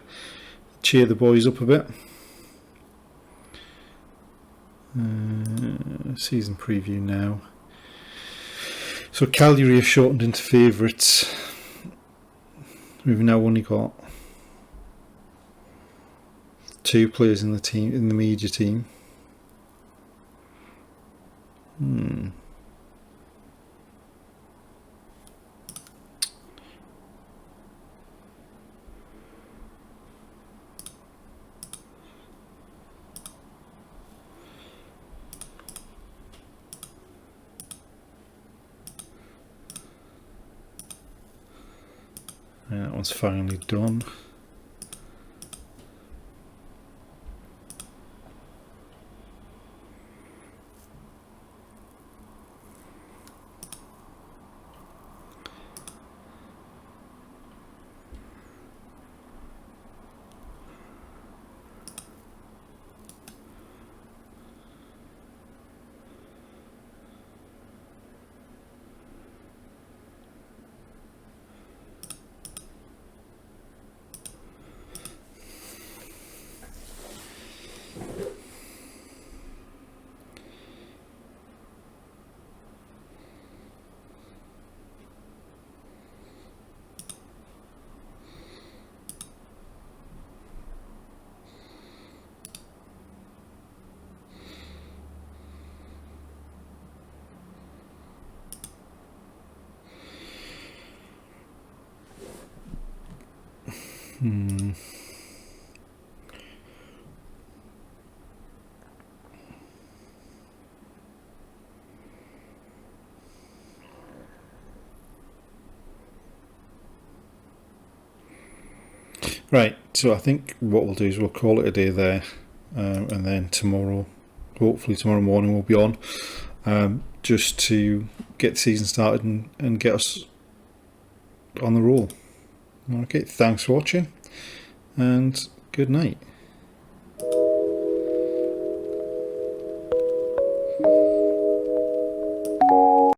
S1: cheer the boys up a bit. Season preview now. So Cagliari have shortened into favourites. We've now only got 2 players in the media team. That one's finally done. Right, so I think what we'll do is we'll call it a day there, and then hopefully tomorrow morning we'll be on, just to get the season started and get us on the roll. Okay, thanks for watching, and good night.